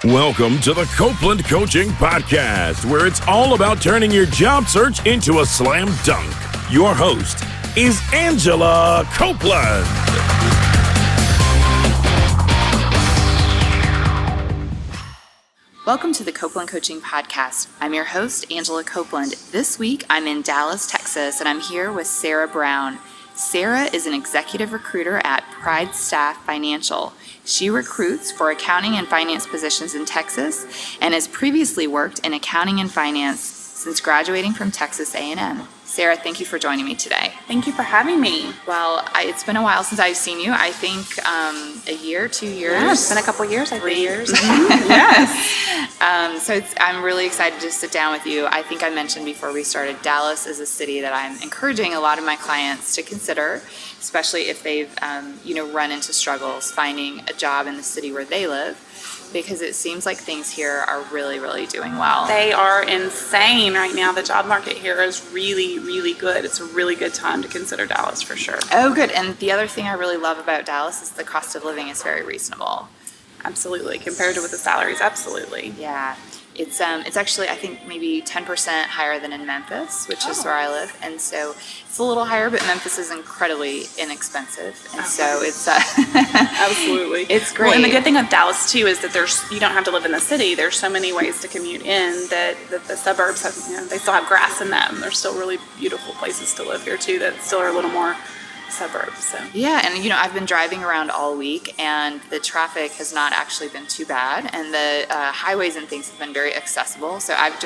Welcome to the Copeland Coaching Podcast, where it's all about turning your job search into a slam dunk. Your host is Angela Copeland. Welcome to the Copeland Coaching Podcast. I'm your host, Angela Copeland. This week, I'm in Dallas, Texas, and I'm here with Sarah Brown. Sarah is an executive recruiter at Pride Staff Financial. She recruits for accounting and finance positions in Texas and has previously worked in accounting and finance since graduating from Texas A&M. Sarah, thank you for joining me today. Thank you for having me. Well, it's been a while since I've seen you. I think a year, 2 years. Yeah, it's been a couple years, 3 years. Yes. So I'm really excited to sit down with you. I think I mentioned before we started, Dallas is a city that I'm encouraging a lot of my clients to consider, especially if they've run into struggles finding a job in the city where they live, because it seems like things here are really, really doing well. They are insane right now. The job market here is really, really good. It's a really good time to consider Dallas for sure. Oh, good. And the other thing I really love about Dallas is the cost of living is very reasonable. Absolutely. Compared to with the salaries, absolutely. Yeah. It's actually, I think, maybe 10% higher than in Memphis, which is where I live. And so it's a little higher, but Memphis is incredibly inexpensive. And so it's... Absolutely. It's great. Well, and the good thing of Dallas, too, is that you don't have to live in the city. There's so many ways to commute in that the suburbs have, they still have grass in them. There's still really beautiful places to live here, too, that still are a little more suburbs. So. Yeah, and I've been driving around all week, and the traffic has not actually been too bad, and the highways and things have been very accessible. So I've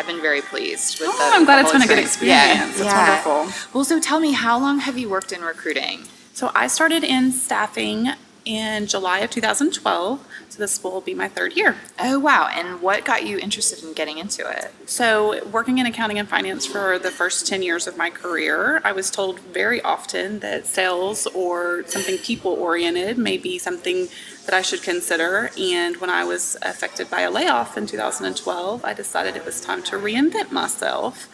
been very pleased with I'm glad it's been a good experience. It's wonderful. Well, so tell me, how long have you worked in recruiting? So I started in staffing in July of 2012. So this will be my 3rd year. Oh, wow. And what got you interested in getting into it? So working in accounting and finance for the first 10 years of my career, I was told very often that sales or something people-oriented may be something that I should consider. And when I was affected by a layoff in 2012, I decided it was time to reinvent myself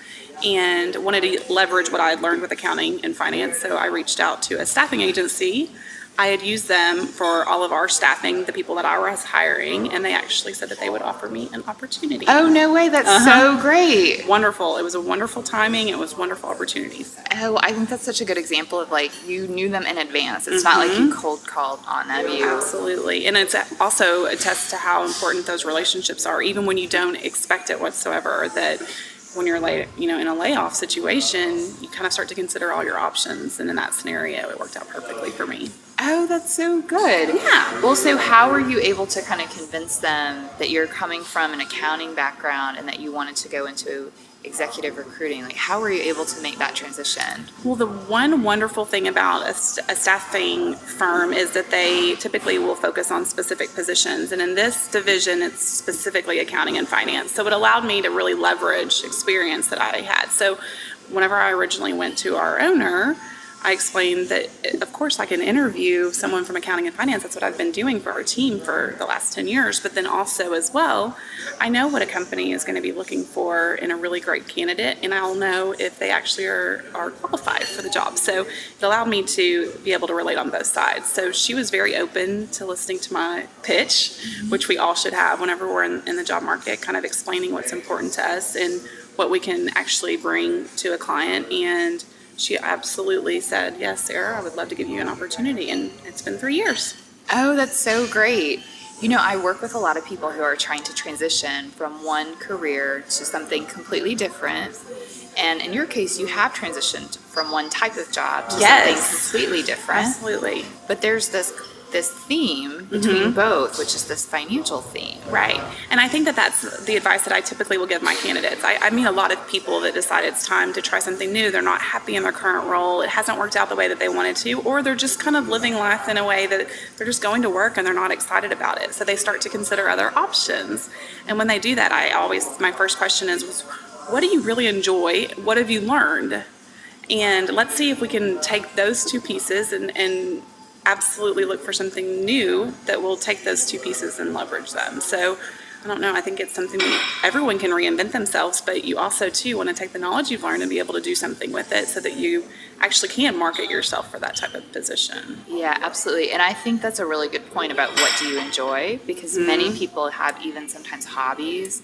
and wanted to leverage what I had learned with accounting and finance. So I reached out to a staffing agency. I had used them for all of our staffing, the people that I was hiring, and they actually said that they would offer me an opportunity. Oh, no way. That's so great. Wonderful. It was a wonderful timing. It was wonderful opportunities. Oh, I think that's such a good example of you knew them in advance. It's not like you cold called on them. Absolutely. And it's also attests to how important those relationships are, even when you don't expect it whatsoever, that when you're in a layoff situation, you kind of start to consider all your options. And in that scenario, it worked out perfectly for me. Oh, that's so good. Yeah. Well, so how were you able to kind of convince them that you're coming from an accounting background and that you wanted to go into executive recruiting? How were you able to make that transition? Well, the one wonderful thing about a staffing firm is that they typically will focus on specific positions. And in this division, it's specifically accounting and finance. So it allowed me to really leverage experience that I had. So whenever I originally went to our owner, I explained that, of course, I can interview someone from accounting and finance. That's what I've been doing for our team for the last 10 years. But then also as well, I know what a company is going to be looking for in a really great candidate, and I'll know if they actually are qualified for the job. So it allowed me to be able to relate on both sides. So she was very open to listening to my pitch, which we all should have whenever we're in the job market, kind of explaining what's important to us and what we can actually bring to a client. And she absolutely said, yes, Sarah, I would love to give you an opportunity. And it's been 3 years. Oh, that's so great. I work with a lot of people who are trying to transition from one career to something completely different. And in your case, you have transitioned from one type of job to something completely different. Absolutely. But there's this theme between both, which is this financial theme. Right. And I think that's the advice that I typically will give my candidates. I meet a lot of people that decide it's time to try something new. They're not happy in their current role. It hasn't worked out the way that they wanted to, or they're just kind of living life in a way that they're just going to work and they're not excited about it. So they start to consider other options. And when they do that, my first question is, what do you really enjoy? What have you learned? And let's see if we can take those two pieces and absolutely look for something new that will take those two pieces and leverage them. So I don't know. I think it's something that everyone can reinvent themselves, but you also, too, want to take the knowledge you've learned and be able to do something with it so that you actually can market yourself for that type of position. Yeah, absolutely. And I think that's a really good point about what do you enjoy, because many people have even sometimes hobbies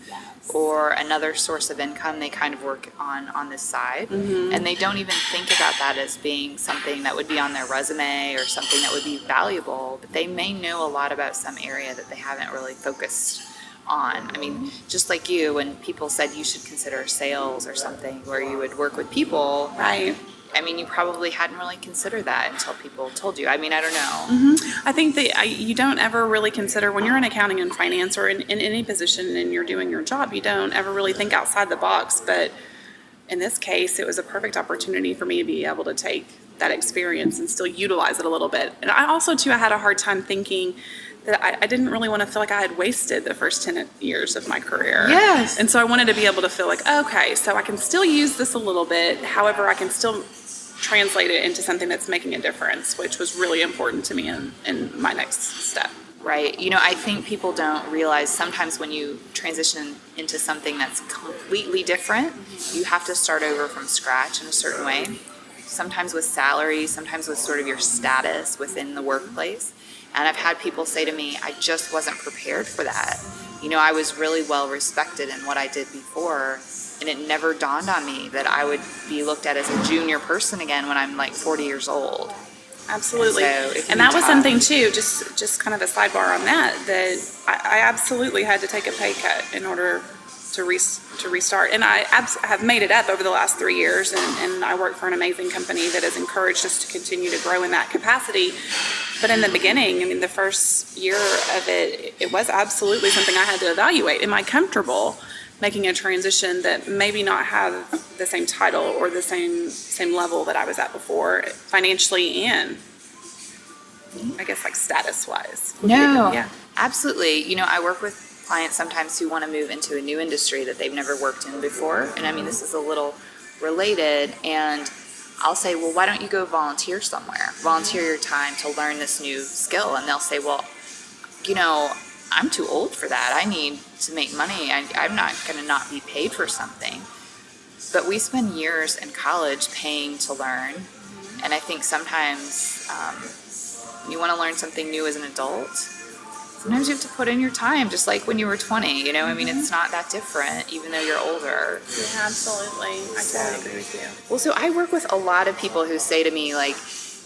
or another source of income they kind of work on this side, and they don't even think about that as being something that would be on their resume or something that would be valuable, but they may know a lot about some area that they haven't really focused on. I mean, just like you, when people said you should consider sales or something where you would work with people, Right. I mean, you probably hadn't really considered that until people told you. I mean, I don't know. I think that you don't ever really consider, when you're in accounting and finance or in any position and you're doing your job, you don't ever really think outside the box. But in this case, it was a perfect opportunity for me to be able to take that experience and still utilize it a little bit. And I also, too, I had a hard time thinking that I didn't really want to feel like I had wasted the first 10 years of my career. Yes. And so I wanted to be able to feel like, okay, so I can still use this a little bit. However, I can still translate it into something that's making a difference, which was really important to me in my next step. Right. You know, I think people don't realize sometimes when you transition into something that's completely different, you have to start over from scratch in a certain way. Sometimes with salary, sometimes with sort of your status within the workplace. And I've had people say to me, I just wasn't prepared for that. You know, I was really well respected in what I did before, and it never dawned on me that I would be looked at as a junior person again when I'm like 40 years old. Absolutely. And And that was something, too, just kind of a sidebar on that I absolutely had to take a pay cut in order to restart. And I have made it up over the last 3 years, and I work for an amazing company that has encouraged us to continue to grow in that capacity. But in the beginning, I mean, the first year of it was absolutely something I had to evaluate. Am I comfortable making a transition that maybe not have the same title or the same level that I was at before, financially and I guess like status-wise? No, Yeah. absolutely. You know, I work with clients sometimes who want to move into a new industry that they've never worked in before. And I mean, this is a little related. And I'll say, well, why don't you go volunteer somewhere? Volunteer your time to learn this new skill. And they'll say, well, you know, I'm too old for that. I need to make money. I'm not going to not be paid for something. But we spend years in college paying to learn. And I think sometimes you want to learn something new as an adult. Sometimes you have to put in your time, just like when you were 20, you know? I mean, it's not that different, even though you're older. Yeah, absolutely. I totally agree with you. Well, so I work with a lot of people who say to me, like,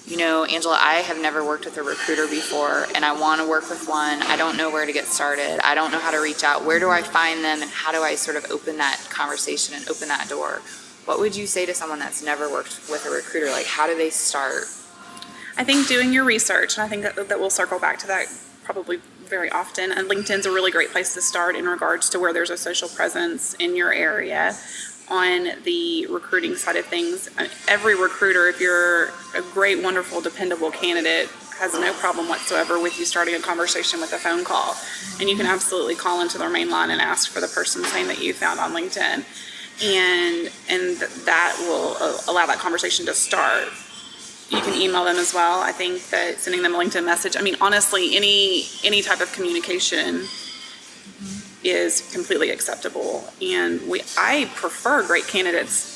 you know, Angela, I have never worked with a recruiter before, and I want to work with one. I don't know where to get started. I don't know how to reach out. Where do I find them, and how do I sort of open that conversation and open that door? What would you say to someone that's never worked with a recruiter? Like, how do they start? I think doing your research, and I think that we'll circle back to that probably very often. And LinkedIn's a really great place to start in regards to where there's a social presence in your area. On the recruiting side of things, every recruiter, if you're a great, wonderful, dependable candidate, has no problem whatsoever with you starting a conversation with a phone call. And you can absolutely call into their main line and ask for the person's name that you found on LinkedIn. And that will allow that conversation to start. You can email them as well. I think that sending them a LinkedIn message, I mean, honestly, any type of communication is completely acceptable. And I prefer great candidates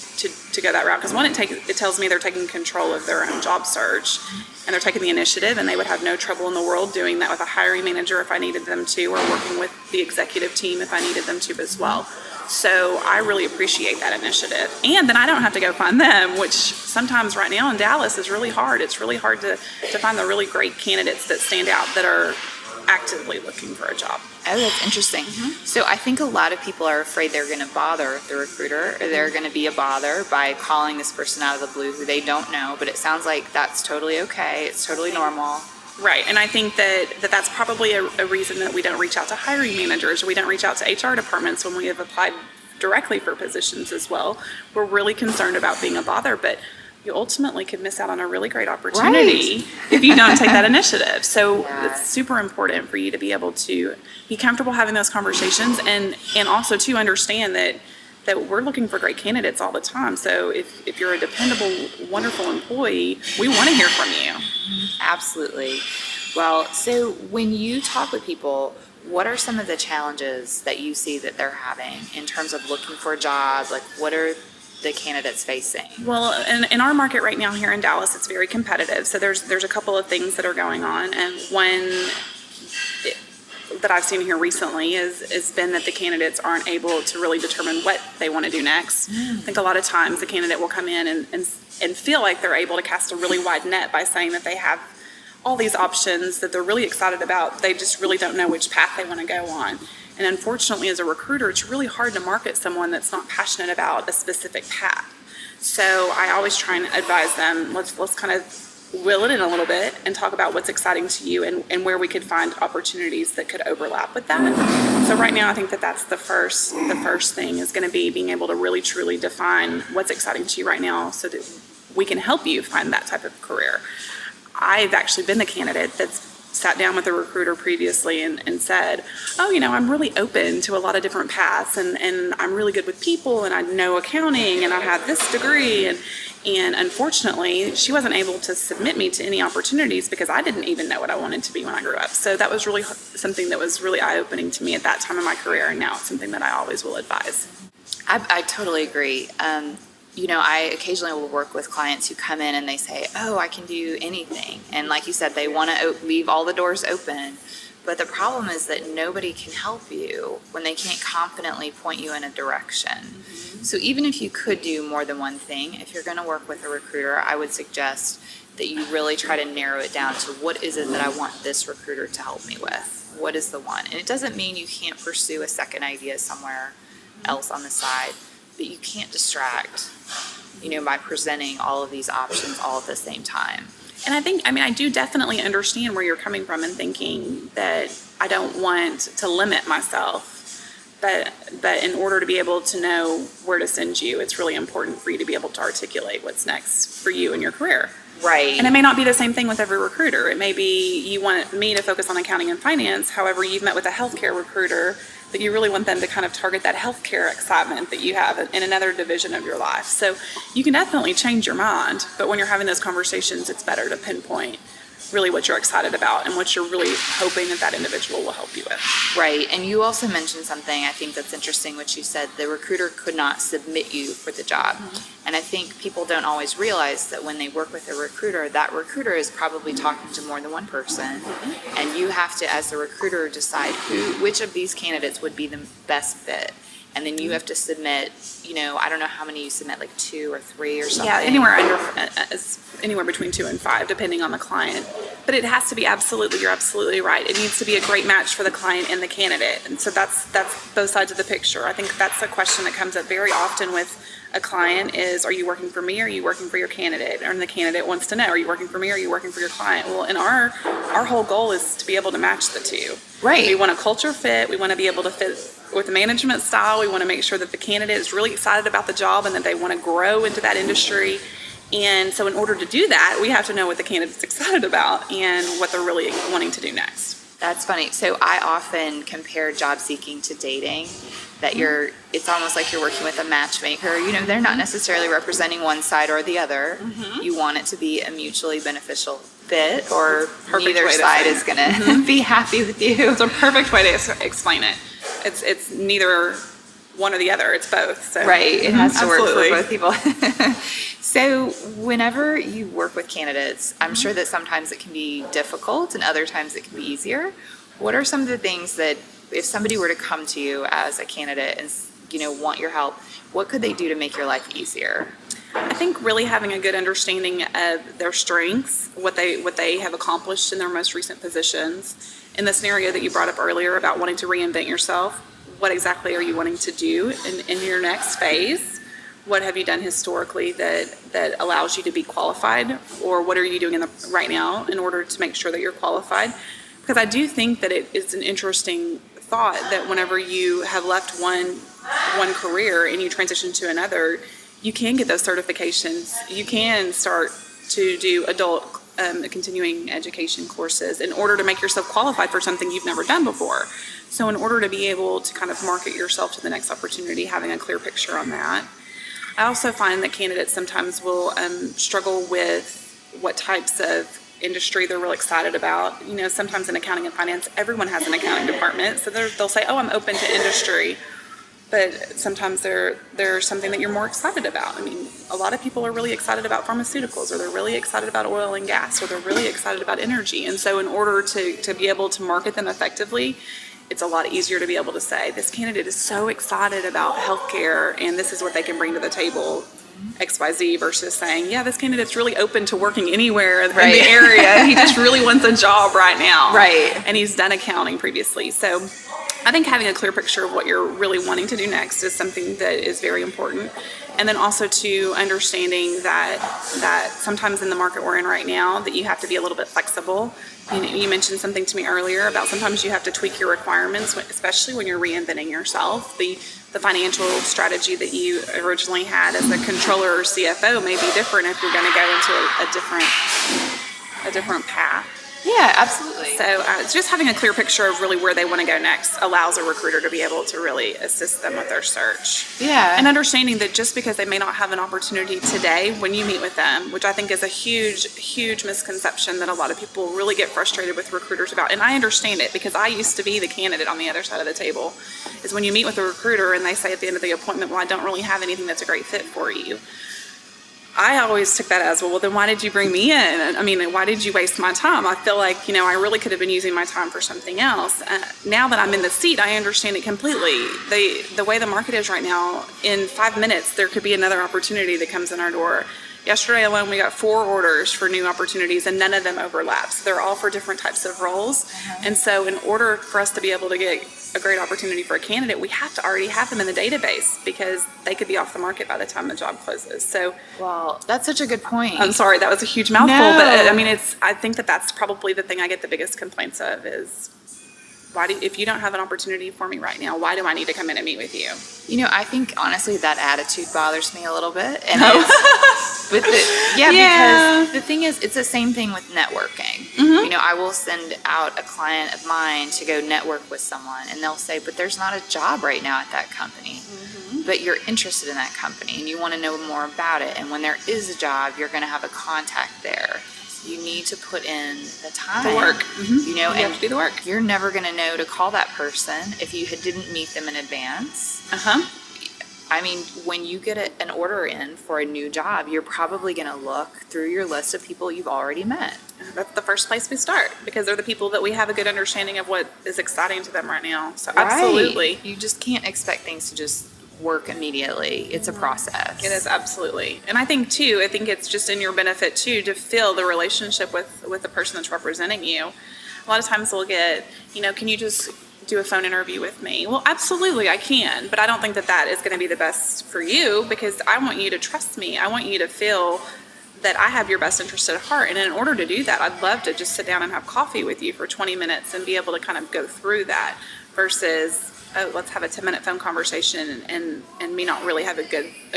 to go that route, because one, it tells me they're taking control of their own job search, and they're taking the initiative, and they would have no trouble in the world doing that with a hiring manager if I needed them to, or working with the executive team if I needed them to as well. So I really appreciate that initiative. And then I don't have to go find them, which sometimes right now in Dallas is really hard. It's really hard to find the really great candidates that stand out that are actively looking for a job. Oh, that's interesting. So I think a lot of people are afraid they're going to bother the recruiter, or they're going to be a bother by calling this person out of the blue who they don't know. But it sounds like that's totally okay. It's totally normal. Right, and I think that's probably a reason that we don't reach out to hiring managers, or we don't reach out to HR departments when we have applied directly for positions as well. We're really concerned about being a bother, but you ultimately could miss out on a really great opportunity if you don't take that initiative. So it's super important for you to be able to be comfortable having those conversations, and also to understand that we're looking for great candidates all the time. So if you're a dependable, wonderful employee, we want to hear from you. Absolutely. Well, so when you talk with people, what are some of the challenges that you see that they're having in terms of looking for a job? Like, what are the candidates facing? Well, in our market right now here in Dallas, it's very competitive. So there's a couple of things that are going on, and that I've seen here recently is been that the candidates aren't able to really determine what they want to do next. I think a lot of times the candidate will come in and feel like they're able to cast a really wide net by saying that they have all these options that they're really excited about. They just really don't know which path they want to go on. And unfortunately, as a recruiter, it's really hard to market someone that's not passionate about a specific path. So I always try and advise them, let's kind of will it in a little bit and talk about what's exciting to you and where we could find opportunities that could overlap with that. So right now, I think that's the first thing is going to be being able to really truly define what's exciting to you right now so that we can help you find that type of career. I've actually been the candidate that's sat down with a recruiter previously and said, oh, I'm really open to a lot of different paths and I'm really good with people and I know accounting and I have this degree and unfortunately she wasn't able to submit me to any opportunities because I didn't even know what I wanted to be when I grew up. So that was really something that was really eye-opening to me at that time in my career, and now it's something that I always will advise. I totally agree. I occasionally will work with clients who come in and they say, oh, I can do anything. And like you said, they want to leave all the doors open. But the problem is that nobody can help you when they can't confidently point you in a direction. Mm-hmm. So even if you could do more than one thing, if you're going to work with a recruiter, I would suggest that you really try to narrow it down to what is it that I want this recruiter to help me with? What is the one? And it doesn't mean you can't pursue a second idea somewhere else on the side, but you can't distract, by presenting all of these options all at the same time. And I do definitely understand where you're coming from and thinking that I don't want to limit myself. But in order to be able to know where to send you, it's really important for you to be able to articulate what's next for you in your career. Right. And it may not be the same thing with every recruiter. It may be you want me to focus on accounting and finance. However, you've met with a healthcare recruiter that you really want them to kind of target that healthcare excitement that you have in another division of your life. So you can definitely change your mind, but when you're having those conversations, it's better to pinpoint really what you're excited about and what you're really hoping that individual will help you with. Right. And you also mentioned something I think that's interesting, which you said the recruiter could not submit you for the job. Mm-hmm. And I think people don't always realize that when they work with a recruiter, that recruiter is probably talking to more than one person. Mm-hmm. And you have to, as the recruiter, decide which of these candidates would be the best fit. And then you have to submit, I don't know how many you submit, like 2 or 3 or something. Yeah, anywhere between 2 and 5, depending on the client. But it has to be you're absolutely right. It needs to be a great match for the client and the candidate. And so that's both sides of the picture. I think that's a question that comes up very often with a client is, are you working for me or are you working for your candidate? And the candidate wants to know, are you working for me or are you working for your client? Well, and our whole goal is to be able to match the two. Right. We want a culture fit. We want to be able to fit with the management style. We want to make sure that the candidate is really excited about the job and that they want to grow into that industry. And so in order to do that, we have to know what the candidate's excited about and what they're really wanting to do next. That's funny. So I often compare job seeking to dating, that it's almost like you're working with a matchmaker. They're not necessarily representing one side or the other. Mm-hmm. You want it to be a mutually beneficial fit, or neither side is going to be happy with you. It's a perfect way to explain it. It's neither one or the other. It's both. So. Right. It has to work for both people. So whenever you work with candidates, I'm sure that sometimes it can be difficult and other times it can be easier. What are some of the things that if somebody were to come to you as a candidate and want your help, what could they do to make your life easier? I think really having a good understanding of their strengths, what they have accomplished in their most recent positions. In the scenario that you brought up earlier about wanting to reinvent yourself, what exactly are you wanting to do in your next phase? What have you done historically that allows you to be qualified? Or what are you doing right now in order to make sure that you're qualified? Because I do think that it's an interesting thought that whenever you have left one career and you transition to another, you can get those certifications. You can start to do adult continuing education courses in order to make yourself qualified for something you've never done before. So in order to be able to kind of market yourself to the next opportunity, having a clear picture on that. I also find that candidates sometimes will struggle with what types of industry they're real excited about. You know, sometimes in accounting and finance, everyone has an accounting department. So they'll say, oh, I'm open to industry. But sometimes there's something that you're more excited about. I mean, a lot of people are really excited about pharmaceuticals, or they're really excited about oil and gas, or they're really excited about energy. And so in order to be able to market them effectively, it's a lot easier to be able to say, this candidate is so excited about healthcare and this is what they can bring to the table, XYZ, versus saying, yeah, this candidate's really open to working anywhere in the area. He just really wants a job right now. Right. And he's done accounting previously. So I think having a clear picture of what you're really wanting to do next is something that is very important. And then also to understanding that sometimes in the market we're in right now, that you have to be a little bit flexible. You mentioned something to me earlier about sometimes you have to tweak your requirements, especially when you're reinventing yourself. The financial strategy that you originally had as a controller or CFO may be different if you're going to go into a different path. Yeah, absolutely. So just having a clear picture of really where they want to go next allows a recruiter to be able to really assist them with their search. Yeah. And understanding that just because they may not have an opportunity today when you meet with them, which I think is a huge, huge misconception that a lot of people really get frustrated with recruiters about. And I understand it because I used to be the candidate on the other side of the table, is when you meet with a recruiter and they say at the end of the appointment, well, I don't really have anything that's a great fit for you. I always took that as, well, then why did you bring me in? I mean, why did you waste my time? I feel like, I really could have been using my time for something else. Now that I'm in the seat, I understand it completely. The way the market is right now, in 5 minutes, there could be another opportunity that comes in our door. Yesterday alone, we got 4 orders for new opportunities, and none of them overlap. So they're all for different types of roles. Uh-huh. And so in order for us to be able to get a great opportunity for a candidate, we have to already have them in the database because they could be off the market by the time the job closes. So, well, that's such a good point. I'm sorry, that was a huge mouthful, but I mean, I think that's probably the thing I get the biggest complaints of is, if you don't have an opportunity for me right now, why do I need to come in and meet with you? I think honestly that attitude bothers me a little bit. And Yeah. Because the thing is, it's the same thing with networking. Mm-hmm. I will send out a client of mine to go network with someone, and they'll say, but there's not a job right now at that company. Mm-hmm. But you're interested in that company and you want to know more about it. And when there is a job, you're going to have a contact there. You need to put in the time. The work. Mm-hmm. You and have to do the work. You're never going to know to call that person if you didn't meet them in advance. Uh-huh. I mean, when you get an order in for a new job, you're probably going to look through your list of people you've already met. That's the first place we start because they're the people that we have a good understanding of what is exciting to them right now. So right. Absolutely. You just can't expect things to just work immediately. It's a process. It is, absolutely. And I think it's just in your benefit too to feel the relationship with the person that's representing you. A lot of times we'll get, can you just do a phone interview with me? Well, absolutely I can, but I don't think that is going to be the best for you because I want you to trust me. I want you to feel that I have your best interest at heart. And in order to do that, I'd love to just sit down and have coffee with you for 20 minutes and be able to kind of go through that versus, oh, let's have a 10-minute phone conversation and me not really have a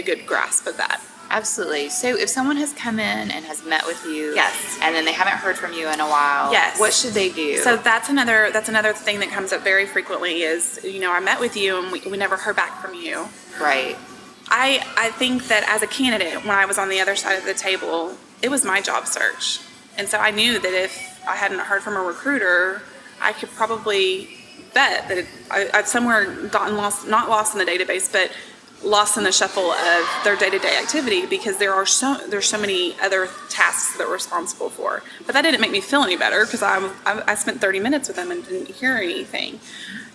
good grasp of that. Absolutely. So if someone has come in and has met with you, yes, and then they haven't heard from you in a while, yes, what should they do? So that's another thing that comes up very frequently is, I met with you and we never heard back from you. Right. I think that as a candidate, when I was on the other side of the table, it was my job search. And so I knew that if I hadn't heard from a recruiter, I could probably bet that I've somewhere gotten lost, not lost in the database, but lost in the shuffle of their day-to-day activity because there's so many other tasks that we're responsible for. But that didn't make me feel any better because I spent 30 minutes with them and didn't hear anything.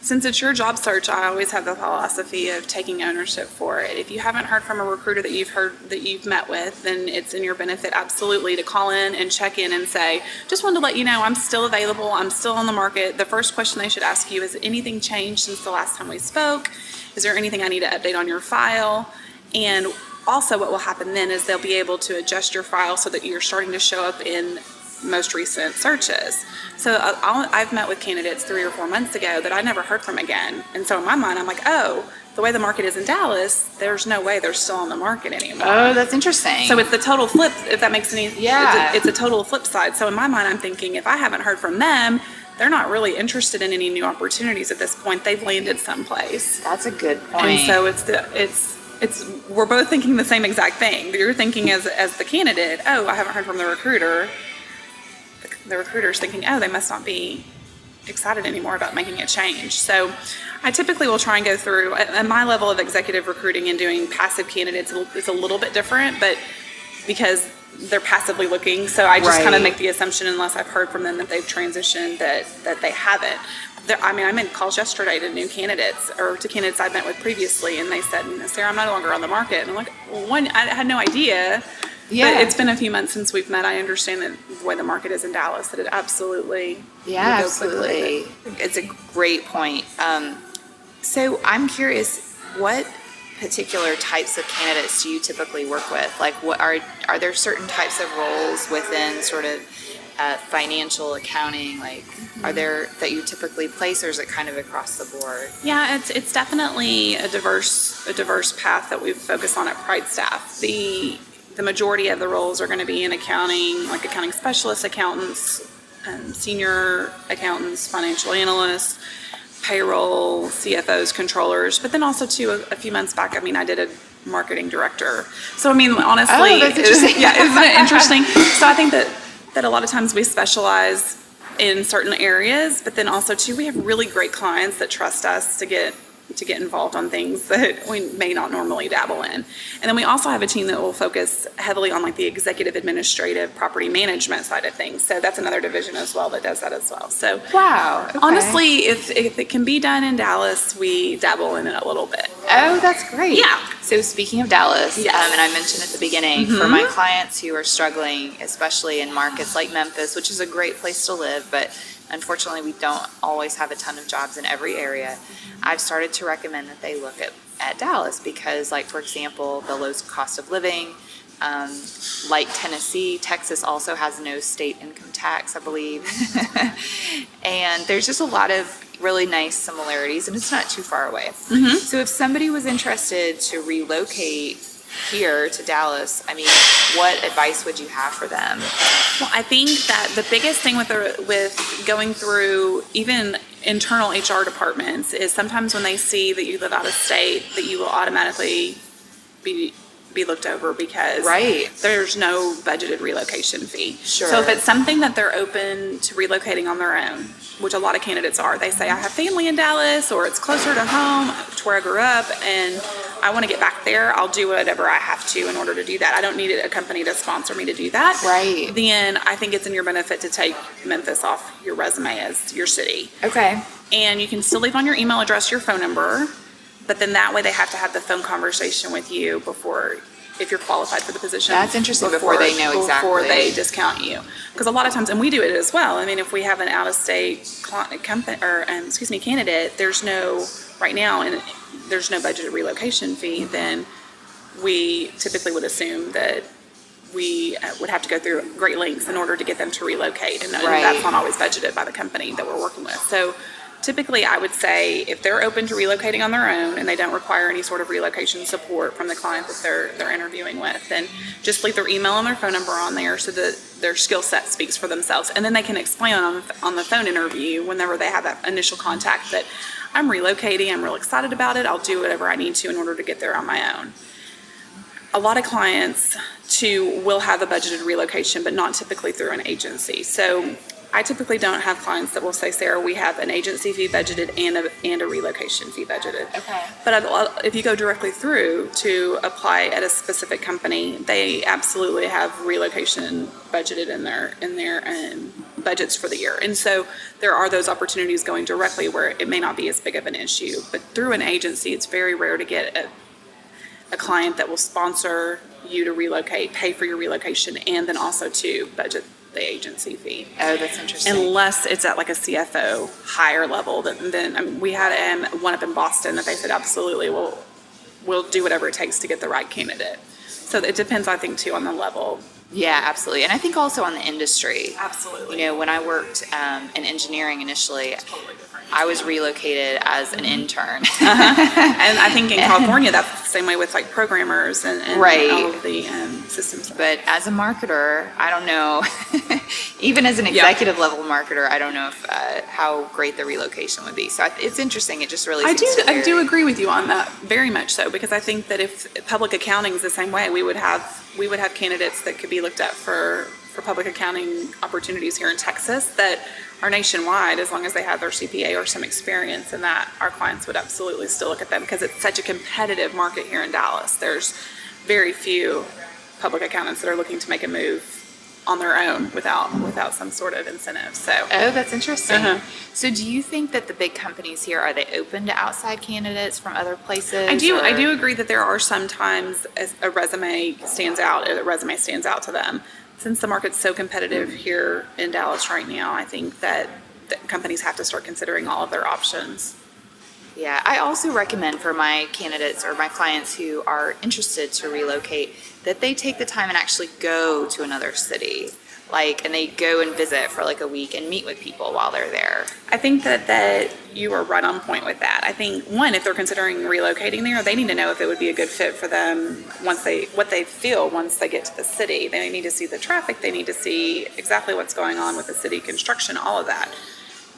Since it's your job search, I always have the philosophy of taking ownership for it. If you haven't heard from a recruiter that you've met with, then it's in your benefit absolutely to call in and check in and say, just wanted to let you know I'm still available, I'm still on the market. The first question they should ask you is, anything changed since the last time we spoke? Is there anything I need to update on your file? And also what will happen then is they'll be able to adjust your file so that you're starting to show up in most recent searches. So I've met with candidates 3 or 4 months ago that I never heard from again. And so in my mind, I'm like, oh, the way the market is in Dallas, there's no way they're still on the market anymore. Oh, that's interesting. So it's the total flip, if that makes any, yeah. It's a total flip side. So in my mind, I'm thinking if I haven't heard from them, they're not really interested in any new opportunities at this point. They've landed someplace. That's a good point. And so it's we're both thinking the same exact thing. You're thinking as the candidate, oh, I haven't heard from the recruiter. the recruiters thinking, oh, they must not be excited anymore about making a change. So I typically will try and go through, at my level of executive recruiting and doing passive candidates, it's a little bit different, but because they're passively looking, so I just kind of make the assumption, unless I've heard from them that they've transitioned, that they haven't. I made calls yesterday to new candidates, or to candidates I've met with previously, and they said, Sarah, I'm no longer on the market. And I'm like, well, one, I had no idea. Yeah. But it's been a few months since we've met. I understand that the way the market is in Dallas, that it absolutely absolutely. It's a great point. So I'm curious, what particular types of candidates do you typically work with? Like, what are there certain types of roles within sort of financial accounting? Like, are there that you typically place, or is it kind of across the board? Yeah, it's definitely a diverse path that we focus on at Pride Staff. The majority of the roles are going to be in accounting, like accounting specialists, accountants, senior accountants, financial analysts, payroll, CFOs, controllers, but then also too, a few months back, I did a marketing director. So honestly, that's interesting. isn't it interesting? So I think that a lot of times we specialize in certain areas, but then also too, we have really great clients that trust us to get involved on things that we may not normally dabble in. And then we also have a team that will focus heavily on like the executive administrative property management side of things. So that's another division as well that does that as well. So wow, okay. Honestly, if it can be done in Dallas, we dabble in it a little bit. Oh, that's great. Yeah. So speaking of Dallas, yes. And I mentioned at the beginning, for my clients who are struggling, especially in markets like Memphis, which is a great place to live, but unfortunately we don't always have a ton of jobs in every area, I've started to recommend that they look at Dallas because, like, for example, the low cost of living, like Tennessee, Texas also has no state income tax, I believe. And there's just a lot of really nice similarities, and it's not too far away. So if somebody was interested to relocate here to Dallas, what advice would you have for them? Well, I think that the biggest thing with going through even internal HR departments is sometimes when they see that you live out of state, that you will automatically be looked over because there's no budgeted relocation fee. Sure. So if it's something that they're open to relocating on their own, which a lot of candidates are, they say, I have family in Dallas, or it's closer to home, to where I grew up, and I want to get back there. I'll do whatever I have to in order to do that. I don't need a company to sponsor me to do that. Right. Then I think it's in your benefit to take Memphis off your resume as your city. Okay. And you can still leave on your email address, your phone number, but then that way they have to have the phone conversation with you if you're qualified for the position. That's interesting, before they know exactly. Before they discount you. Because a lot of times, and we do it as well, if we have an out-of-state candidate, there's no budgeted relocation fee, then we typically would assume that we would have to go through great lengths in order to get them to relocate. And that's not always budgeted by the company that we're working with. So typically, I would say if they're open to relocating on their own and they don't require any sort of relocation support from the client that they're interviewing with, then just leave their email and their phone number on there so that their skill set speaks for themselves. And then they can explain on the phone interview, whenever they have that initial contact, that I'm relocating, I'm real excited about it, I'll do whatever I need to in order to get there on my own. A lot of clients, too, will have a budgeted relocation, but not typically through an agency. So I typically don't have clients that will say, Sarah, we have an agency fee budgeted and a relocation fee budgeted. Okay. But if you go directly through to apply at a specific company, they absolutely have relocation budgeted in their budgets for the year. And so there are those opportunities going directly where it may not be as big of an issue. But through an agency, it's very rare to get a client that will sponsor you to relocate, pay for your relocation, and then also to budget the agency fee. Oh, that's interesting. Unless it's at like a CFO higher level, then we had one up in Boston that they said absolutely we'll do whatever it takes to get the right candidate. So it depends, I think, too, on the level. Yeah, absolutely. And I think also on the industry. Absolutely. When I worked in engineering initially, Totally different. I was relocated as an intern. And I think in California, that's the same way with like programmers and all of the systems. But as a marketer, I don't know, even as an executive level marketer, I don't know if how great the relocation would be. So it's interesting. It just really I do agree with you on that, very much so, because I think that if public accounting is the same way, we would have candidates that could be looked at for for public accounting opportunities here in Texas that are nationwide, as long as they have their CPA or some experience in that, our clients would absolutely still look at them because it's such a competitive market here in Dallas. There's very few public accountants that are looking to make a move on their own without some sort of incentive. So that's interesting. Uh-huh. So do you think that the big companies here, are they open to outside candidates from other places? I do agree that there are sometimes a resume stands out to them. Since the market's so competitive here in Dallas right now, I think that companies have to start considering all of their options. Yeah, I also recommend for my candidates or my clients who are interested to relocate that they take the time and actually go to another city, and they go and visit for like a week and meet with people while they're there. I think that you are right on point with that. I think, one, if they're considering relocating there, they need to know if it would be a good fit for them what they feel once they get to the city. They need to see the traffic. They need to see exactly what's going on with the city construction, all of that,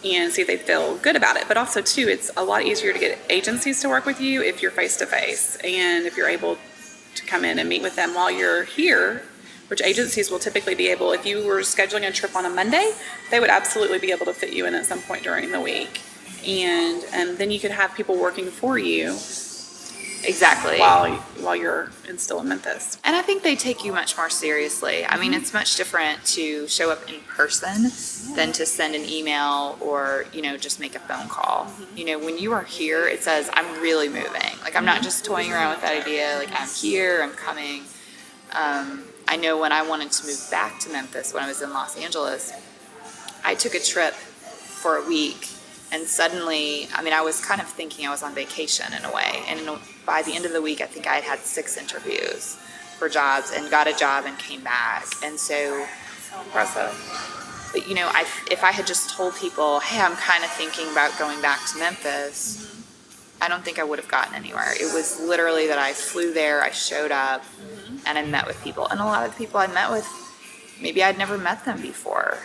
and see if they feel good about it. But also, too, it's a lot easier to get agencies to work with you if you're face-to-face and if you're able to come in and meet with them while you're here, which agencies will typically be able, if you were scheduling a trip on a Monday, they would absolutely be able to fit you in at some point during the week. And then you could have people working for you. Exactly. While you're still in Memphis. And I think they take you much more seriously. I mean, it's much different to show up in person than to send an email or, just make a phone call. When you are here, it says, I'm really moving. I'm not just toying around with that idea. I'm here, I'm coming. I know when I wanted to move back to Memphis when I was in Los Angeles, I took a trip for a week. And suddenly, I was kind of thinking I was on vacation in a way. And by the end of the week, I think I had 6 interviews for jobs and got a job and came back. And so impressive. But, if I had just told people, hey, I'm kind of thinking about going back to Memphis, I don't think I would have gotten anywhere. It was literally that I flew there, I showed up, and I met with people. And a lot of the people I met with, maybe I'd never met them before.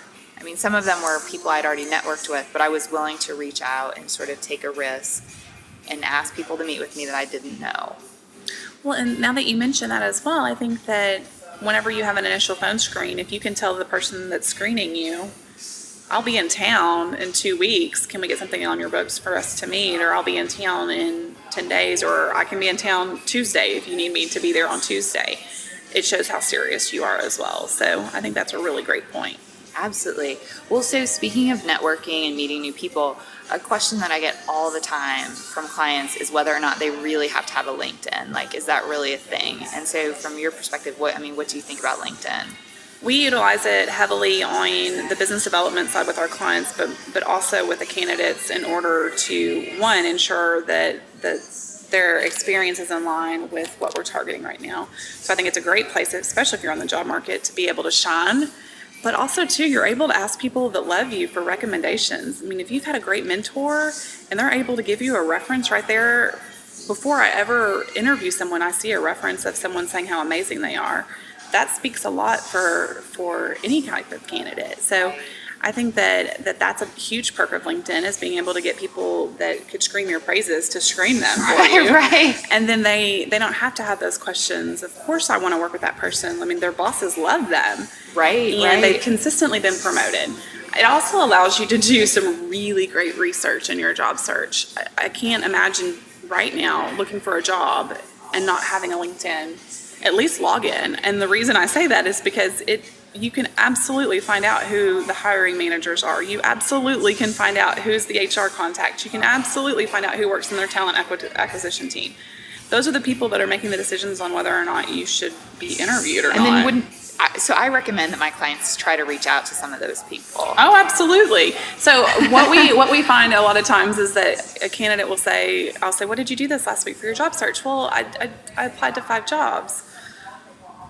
Some of them were people I'd already networked with, but I was willing to reach out and sort of take a risk and ask people to meet with me that I didn't know. Well, and now that you mention that as well, I think that whenever you have an initial phone screen, if you can tell the person that's screening you, I'll be in town in 2 weeks. Can we get something on your books for us to meet? Or I'll be in town in 10 days, or I can be in town Tuesday if you need me to be there on Tuesday. It shows how serious you are as well. So I think that's a really great point. Absolutely. Well, so speaking of networking and meeting new people, a question that I get all the time from clients is whether or not they really have to have a LinkedIn. Is that really a thing? And so from your perspective, what do you think about LinkedIn? We utilize it heavily on the business development side with our clients, but also with the candidates in order to, one, ensure that their experience is in line with what we're targeting right now. So I think it's a great place, especially if you're on the job market, to be able to shine. But also, too, you're able to ask people that love you for recommendations. If you've had a great mentor and they're able to give you a reference right there, before I ever interview someone, I see a reference of someone saying how amazing they are. That speaks a lot for any type of candidate. So I think that's a huge perk of LinkedIn, is being able to get people that could scream your praises to scream them for you. Right. And then they don't have to have those questions. Of course I want to work with that person. Their bosses love them. Right. And they've consistently been promoted. It also allows you to do some really great research in your job search. I can't imagine right now looking for a job and not having a LinkedIn, at least log in. And the reason I say that is because you can absolutely find out who the hiring managers are. You absolutely can find out who's the HR contact. You can absolutely find out who works in their talent acquisition team. Those are the people that are making the decisions on whether or not you should be interviewed or not. So I recommend that my clients try to reach out to some of those people. Oh, absolutely. So what we find a lot of times is that a candidate will say, I'll say, what did you do this last week for your job search? Well, I applied to 5 jobs.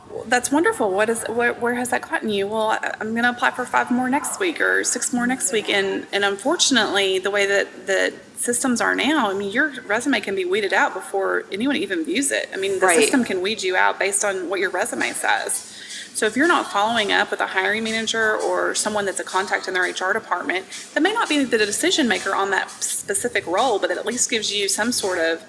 Well, that's wonderful. Where has that gotten you? Well, I'm going to apply for 5 more next week or 6 more next week. And unfortunately, the way that the systems are now, your resume can be weeded out before anyone even views it. The system can weed you out based on what your resume says. So if you're not following up with a hiring manager or someone that's a contact in their HR department, that may not be the decision maker on that specific role, but it at least gives you some sort of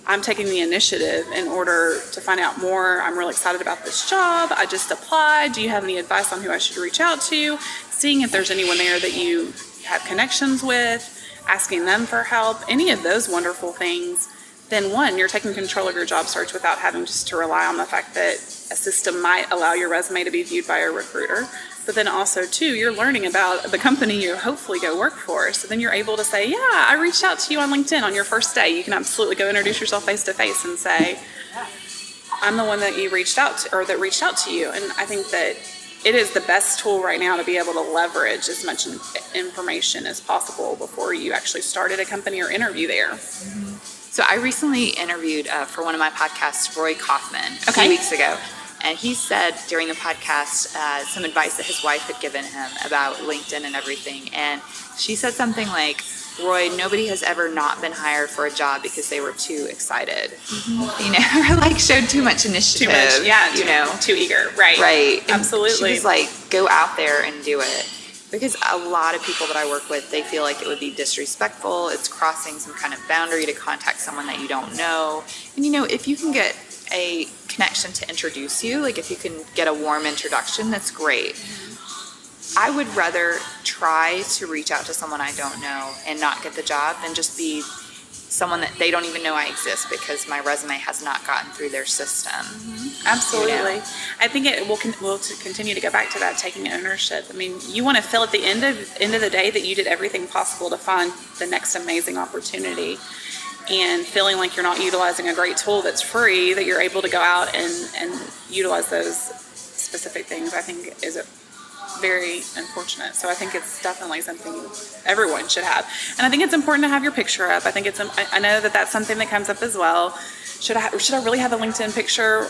I'm taking the initiative in order to find out more. I'm really excited about this job. I just applied. Do you have any advice on who I should reach out to? Seeing if there's anyone there that you have connections with, asking them for help, any of those wonderful things. Then one, you're taking control of your job search without having just to rely on the fact that a system might allow your resume to be viewed by a recruiter. But then also, two, you're learning about the company you hopefully go work for. So then you're able to say, yeah, I reached out to you on LinkedIn on your first day. You can absolutely go introduce yourself face to face and say, I'm the one that you reached out to, or that reached out to you. And I think that it is the best tool right now to be able to leverage as much information as possible before you actually start at a company or interview there. So I recently interviewed for one of my podcasts, Roy Kaufman, a few weeks ago. And he said during the podcast some advice that his wife had given him about LinkedIn and everything. And she said something like, Roy, nobody has ever not been hired for a job because they were too excited, you know, or like showed too much initiative. Too much, yeah, too eager, right? Right. And absolutely. She was like, go out there and do it. Because a lot of people that I work with, they feel like it would be disrespectful. It's crossing some kind of boundary to contact someone that you don't know. And, you know, if you can get a connection to introduce you, like if you can get a warm introduction, that's great. I would rather try to reach out to someone I don't know and not get the job than just be someone that they don't even know I exist because my resume has not gotten through their system. Absolutely. You know? I think it will continue to go back to that, taking ownership. I mean, you want to feel at the end of the day that you did everything possible to find the next amazing opportunity, and feeling like you're not utilizing a great tool that's free, that you're able to go out and utilize those specific things, I think is very unfortunate. So I think it's definitely something everyone should have. And I think it's important to have your picture up. I think I know that that's something that comes up as well. Should I really have a LinkedIn picture?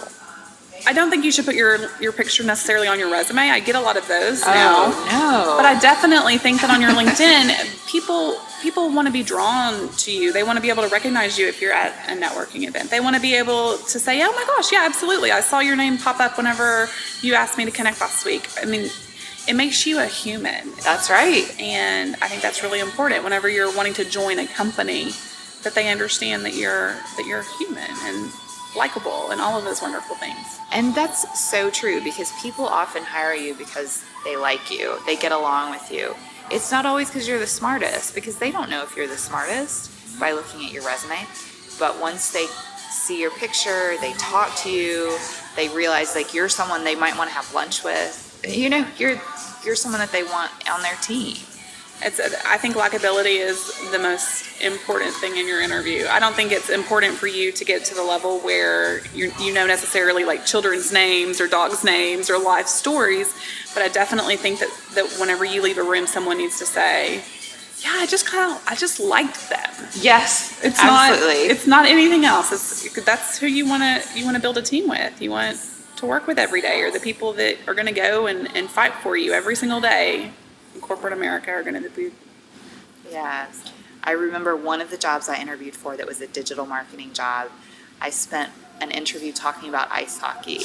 I don't think you should put your picture necessarily on your resume. I get a lot of those now. No. But I definitely think that on your LinkedIn, people want to be drawn to you. They want to be able to recognize you if you're at a networking event. They want to be able to say, oh my gosh, yeah, absolutely. I saw your name pop up whenever you asked me to connect last week. I mean, it makes you a human. That's right. And I think that's really important whenever you're wanting to join a company, that they understand that you're human and likable and all of those wonderful things. And that's so true, because people often hire you because they like you. They get along with you. It's not always because you're the smartest, because they don't know if you're the smartest by looking at your resume. But once they see your picture, they talk to you, they realize like you're someone they might want to have lunch with. You know, you're someone that they want on their team. I think likability is the most important thing in your interview. I don't think it's important for you to get to the level where you know necessarily like children's names or dogs' names or life stories, but I definitely think that whenever you leave a room, someone needs to say, yeah, I just liked them. Yes, it's absolutely. It's not anything else. That's who you want to build a team with. You want to work with every day, or the people that are going to go and fight for you every single day in corporate America are going to be. Yes. I remember one of the jobs I interviewed for that was a digital marketing job. I spent an interview talking about ice hockey.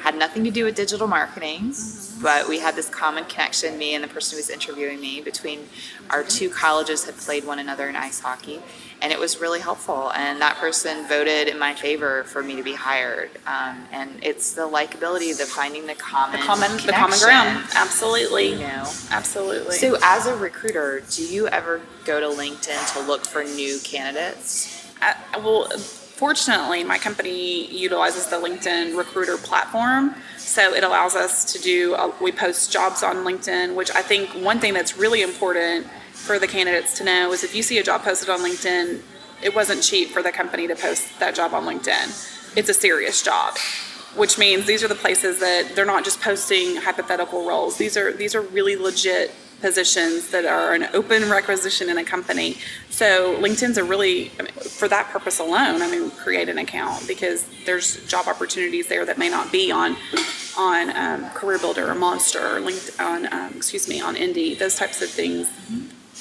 Had nothing to do with digital marketing, but we had this common connection, me and the person who was interviewing me, between our two colleges had played one another in ice hockey, and it was really helpful. And that person voted in my favor for me to be hired. And it's the likability, the finding the common ground. Absolutely. You know? Absolutely. So as a recruiter, do you ever go to LinkedIn to look for new candidates? Fortunately, my company utilizes the LinkedIn recruiter platform. So it allows us to we post jobs on LinkedIn, which I think one thing that's really important for the candidates to know is if you see a job posted on LinkedIn, it wasn't cheap for the company to post that job on LinkedIn. It's a serious job, which means these are the places that they're not just posting hypothetical roles. These are really legit positions that are an open requisition in a company. So LinkedIn's for that purpose alone, create an account, because there's job opportunities there that may not be on Career Builder or Monster or on Indeed, those types of things.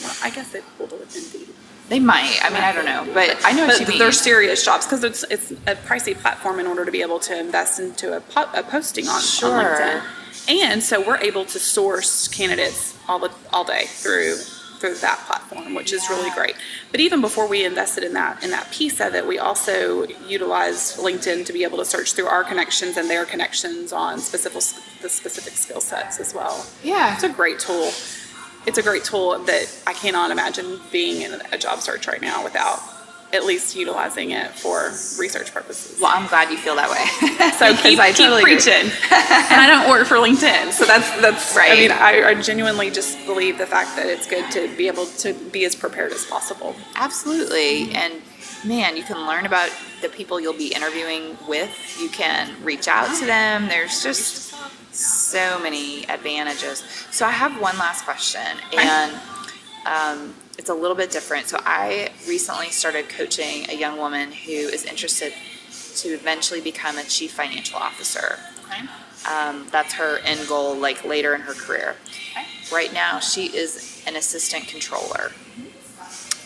Well, I guess they pulled it with Indeed. They might. I don't know, but I know what you mean. They're serious jobs because it's a pricey platform in order to be able to invest into a posting on LinkedIn. And so we're able to source candidates all day through through that platform, which is really great. But even before we invested in that piece of it, we also utilized LinkedIn to be able to search through our connections and their connections on the specific skill sets as well. Yeah. It's a great tool. It's a great tool that I cannot imagine being in a job search right now without at least utilizing it for research purposes. Well, I'm glad you feel that way. So keep preaching. And I don't work for LinkedIn, so that's right. I mean, I genuinely just believe the fact that it's good to be able to be as prepared as possible. Absolutely. And man, you can learn about the people you'll be interviewing with. You can reach out to them. There's just so many advantages. So I have one last question, and it's a little bit different. So I recently started coaching a young woman who is interested to eventually become a chief financial officer. Okay. That's her end goal, like later in her career. Okay. Right now, she is an assistant controller,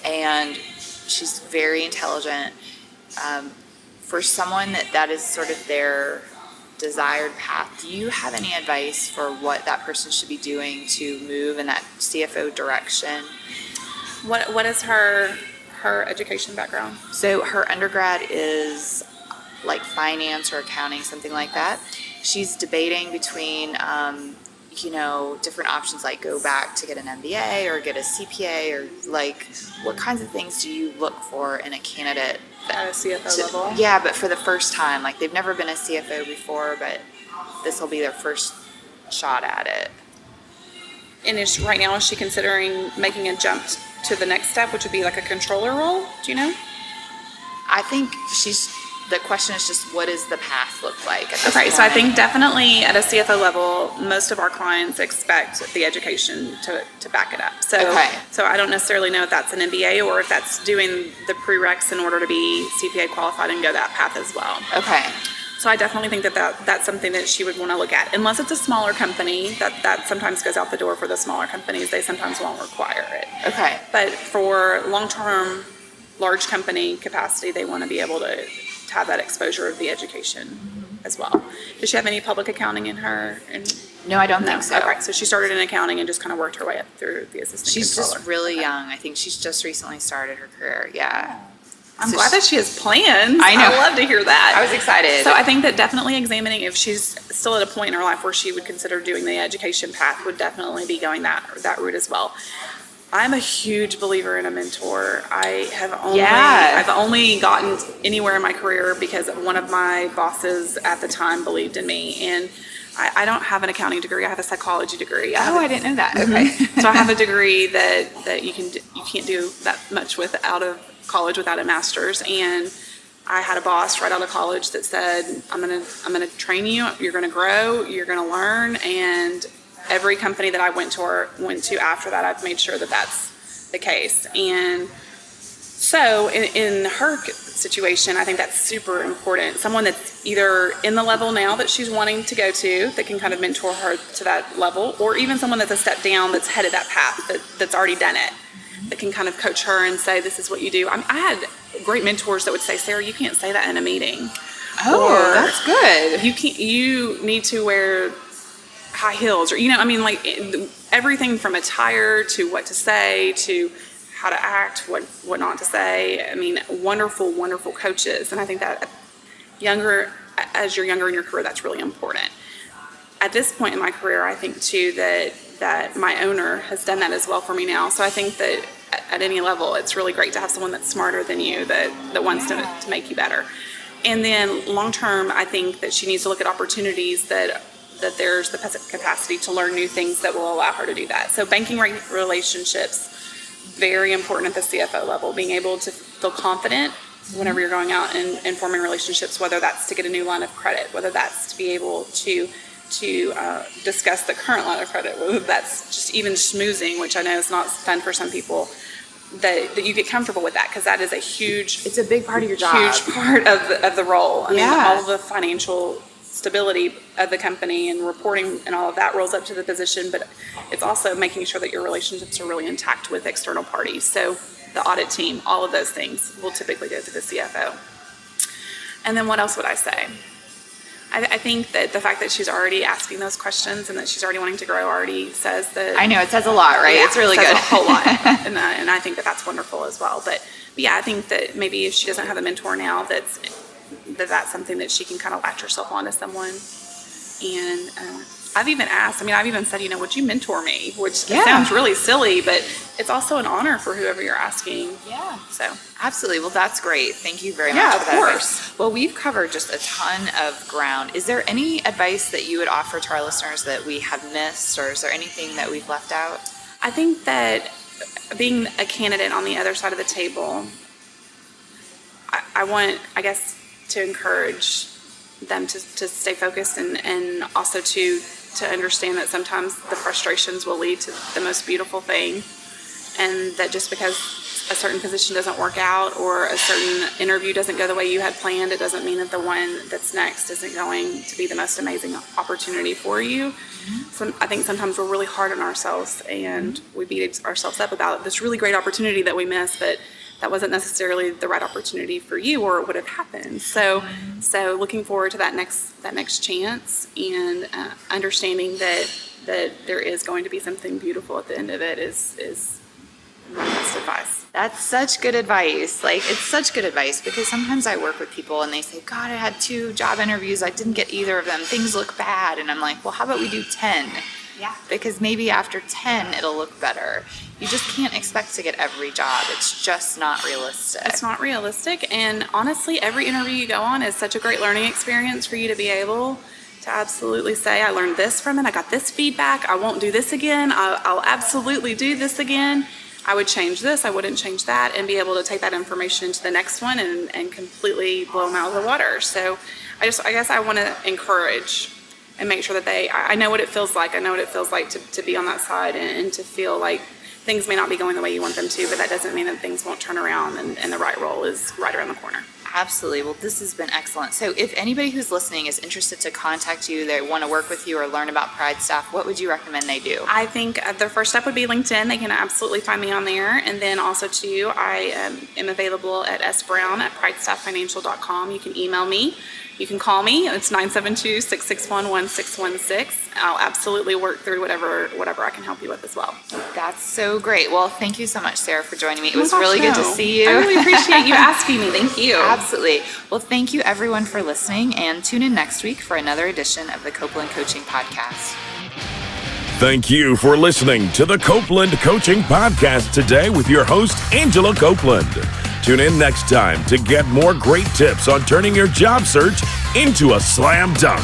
and she's very intelligent. For someone that is sort of their desired path, do you have any advice for what that person should be doing to move in that CFO direction? What is her education background? So her undergrad is like finance or accounting, something like that. She's debating between, different options, like go back to get an MBA or get a CPA, or like what kinds of things do you look for in a candidate? At a CFO level? Yeah, but for the first time, like they've never been a CFO before, but this will be their first shot at it. And right now, is she considering making a jump to the next step, which would be like a controller role? Do you know? I think the question is just, what does the path look like at this Okay, point? so I think definitely at a CFO level, most of our clients expect the education to back it up. So I don't necessarily know if that's an MBA or if that's doing the prereqs in order to be CPA qualified and go that path as well. Okay. So I definitely think that's something that she would want to look at. Unless it's a smaller company, that sometimes goes out the door for the smaller companies. They sometimes won't require it. Okay. But for long-term, large company capacity, they want to be able to have that exposure of the education as well. Does she have any public accounting in her? No, I don't think so. Okay, so she started in accounting and just kind of worked her way up through the assistant She's controller. just really young. I think she's just recently started her career. Yeah. I'm glad that she has plans. I know. I love to hear that. I was excited. So I think that definitely examining if she's still at a point in her life where she would consider doing the education path would definitely be going that route as well. I'm a huge believer in a mentor. I've only gotten anywhere in my career because one of my bosses at the time believed in me. And I don't have an accounting degree. I have a psychology degree. I didn't know that. Okay. So I have a degree that you can't do that much with out of college without a master's. And I had a boss right out of college that said, I'm gonna train you. You're gonna grow. You're gonna learn. And every company that I went to after that, I've made sure that that's the case. And so in her situation, I think that's super important. Someone that's either in the level now that she's wanting to go to that can kind of mentor her to that level, or even someone that's a step down that's headed that path, that's already done it, that can kind of coach her and say, this is what you do. I had great mentors that would say, Sarah, you can't say that in a meeting. Oh, that's good. You need to wear high heels, or everything from attire to what to say to how to act, what not to say. I mean, wonderful coaches. And I think that as you're younger in your career, that's really important. At this point in my career, I think too that my owner has done that as well for me now. So I think that at any level, it's really great to have someone that's smarter than you, that wants to make you better. And then long term, I think that she needs to look at opportunities that there's the capacity to learn new things that will allow her to do that. So banking relationships, very important at the CFO level. Being able to feel confident whenever you're going out and forming relationships, whether that's to get a new line of credit, whether that's to be able to discuss the current line of credit, whether that's just even schmoozing, which I know is not fun for some people, that you get comfortable with that, because that is it's a big part of your job. Huge part of the role. I mean, Yeah. all of the financial stability of the company and reporting and all of that rolls up to the position, but it's also making sure that your relationships are really intact with external parties. So the audit team, all of those things will typically go to the CFO. And then what else would I say? I think that the fact that she's already asking those questions and that she's already wanting to grow already says that. I know, it says a lot, right? Yeah, it's really it says good. a whole lot. And I think that that's wonderful as well. But yeah, I think that maybe if she doesn't have a mentor now, that's something that she can kind of latch herself onto someone. And I've even asked, I've even said, would you mentor me? Which sounds really silly, but it's also an honor for whoever you're asking. Yeah. So. Absolutely. Well, that's great. Thank you very much Yeah, for of that course. advice. Well, we've covered just a ton of ground. Is there any advice that you would offer to our listeners that we have missed, or is there anything that we've left out? I think that being a candidate on the other side of the table, I want, to encourage them to stay focused and also to understand that sometimes the frustrations will lead to the most beautiful thing, and that just because a certain position doesn't work out or a certain interview doesn't go the way you had planned, it doesn't mean that the one that's next isn't going to be the most amazing opportunity for you. So I think sometimes we're really hard on ourselves and we beat ourselves up about this really great opportunity that we missed, but that wasn't necessarily the right opportunity for you, or it would have happened. So looking forward to that next chance, and understanding that there is going to be something beautiful at the end of it is my best advice. That's such good advice. It's such good advice, because sometimes I work with people and they say, God, I had 2 job interviews. I didn't get either of them. Things look bad. And I'm like, well, how about we do 10? Yeah. Because maybe after 10, it'll look better. You just can't expect to get every job. It's just not realistic. It's not realistic. And honestly, every interview you go on is such a great learning experience for you to be able to absolutely say, I learned this from it. I got this feedback. I won't do this again. I'll absolutely do this again. I would change this, I wouldn't change that, and be able to take that information to the next one and completely blow them out of the water. So I guess I want to encourage and make sure that I know what it feels like. I know what it feels like to be on that side and to feel like things may not be going the way you want them to, but that doesn't mean that things won't turn around and the right role is right around the corner. Absolutely. Well, this has been excellent. So if anybody who's listening is interested to contact you, they want to work with you or learn about Pride Staff, what would you recommend they do? I think their first step would be LinkedIn. They can absolutely find me on there. And then also, too, I am available at sbrown@pridestafffinancial.com. You can email me. You can call me. It's 972-661-1616. I'll absolutely work through whatever I can help you with as well. That's so great. Well, thank you so much, Sarah, for joining me. It was really good to see you. I really appreciate you asking me. Thank you. Absolutely. Well, thank you everyone for listening, and tune in next week for another edition of the Copeland Coaching Podcast. Thank you for listening to the Copeland Coaching Podcast today with your host, Angela Copeland. Tune in next time to get more great tips on turning your job search into a slam dunk.